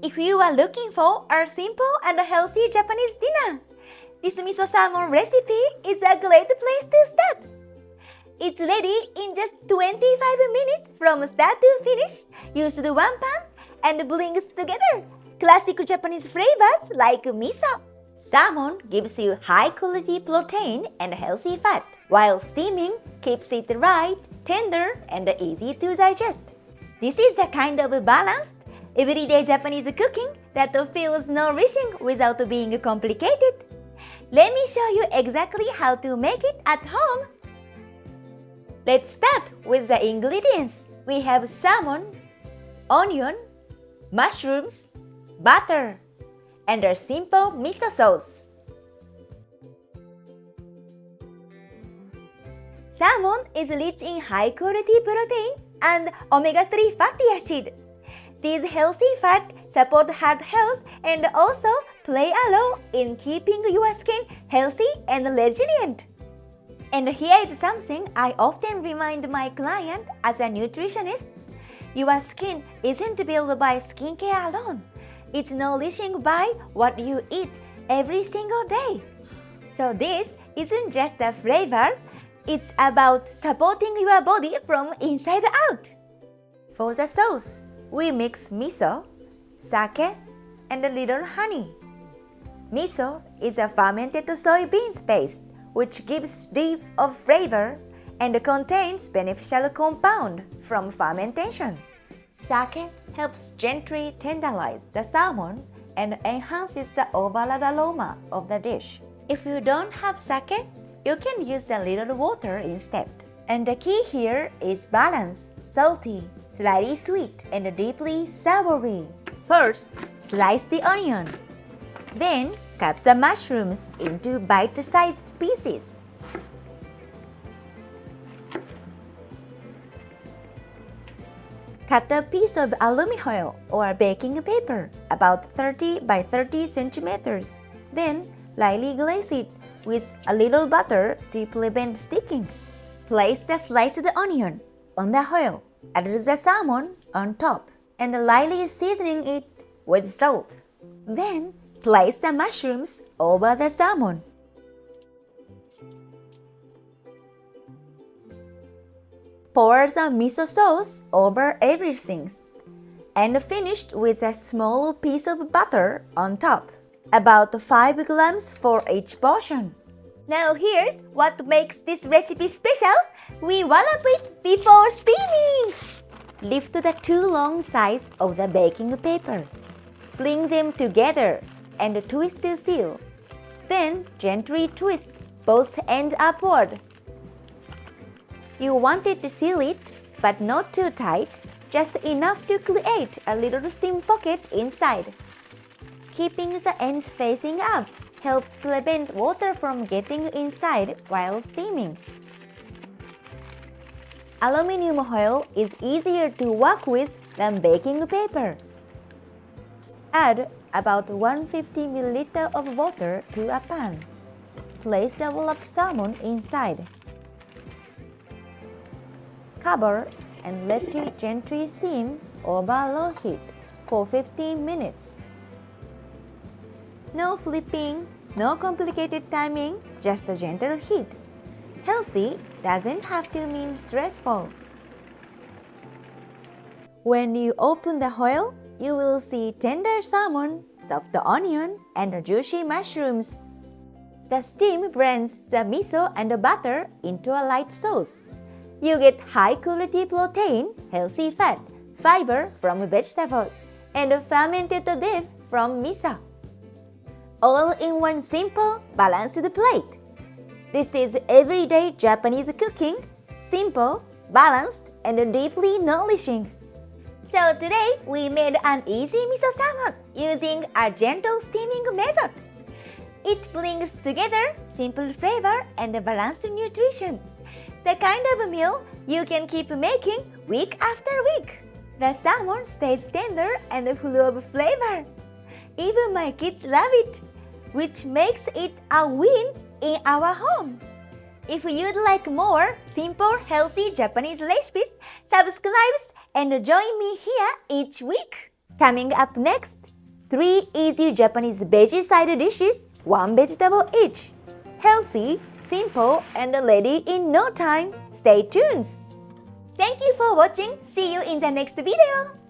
If you are looking for a simple and healthy Japanese dinner, this miso salmon recipe is a great place to start. It's ready in just 25 minutes from start to finish. Use the one pan and brings together classic Japanese flavors like miso. Salmon gives you high-quality protein and healthy fat, while steaming keeps it right, tender, and easy to digest. This is a kind of balanced, everyday Japanese cooking that feels nourishing without being complicated. Let me show you exactly how to make it at home. Let's start with the ingredients. We have salmon, onion, mushrooms, butter, and a simple miso sauce. Salmon is rich in high-quality protein and omega-3 fatty acid. These healthy fats support heart health and also play a role in keeping your skin healthy and resilient. And here is something I often remind my client as a nutritionist. Your skin isn't built by skincare alone. It's nourishing by what you eat every single day. So this isn't just a flavor, it's about supporting your body from inside out. For the sauce, we mix miso, sake, and a little honey. Miso is a fermented soybeans paste which gives depth of flavor and contains beneficial compound from fermentation. Sake helps gently tenderize the salmon and enhances the overall aroma of the dish. If you don't have sake, you can use a little water instead. And the key here is balance, salty, slightly sweet, and deeply savory. First, slice the onion. Then, cut the mushrooms into bite-sized pieces. Cut a piece of aluminum foil or baking paper about 30 by 30 centimeters. Then, lightly glaze it with a little butter to prevent sticking. Place the sliced onion on the foil. Add the salmon on top and lightly seasoning it with salt. Then, place the mushrooms over the salmon. Pour the miso sauce over everything and finish with a small piece of butter on top, about 5 grams for each portion. Now here's what makes this recipe special. We wallop it before steaming. Lift the two long sides of the baking paper. Bring them together and twist to seal. Then gently twist both ends upward. You want it to seal it, but not too tight, just enough to create a little steam pocket inside. Keeping the ends facing up helps prevent water from getting inside while steaming. Aluminum foil is easier to work with than baking paper. Add about 150 ml of water to a pan. Place the walloped salmon inside. Cover and let it gently steam over low heat for 15 minutes. No flipping, no complicated timing, just a gentle heat. Healthy doesn't have to mean stressful. When you open the foil, you will see tender salmon, soft onion, and juicy mushrooms. The steam blends the miso and the butter into a light sauce. You get high-quality protein, healthy fat, fiber from vegetables, and fermented depth from miso. All in one simple, balanced plate. This is everyday Japanese cooking, simple, balanced, and deeply nourishing. So today, we made an easy miso salmon using a gentle steaming method. It brings together simple flavor and balanced nutrition. The kind of meal you can keep making week after week. The salmon stays tender and full of flavor. Even my kids love it, which makes it a win in our home. If you'd like more simple, healthy Japanese recipes, subscribe and join me here each week. Coming up next, 3 easy Japanese veggie side dishes, 1 vegetable each. Healthy, simple, and ready in no time. Stay tuned. Thank you for watching. See you in the next video.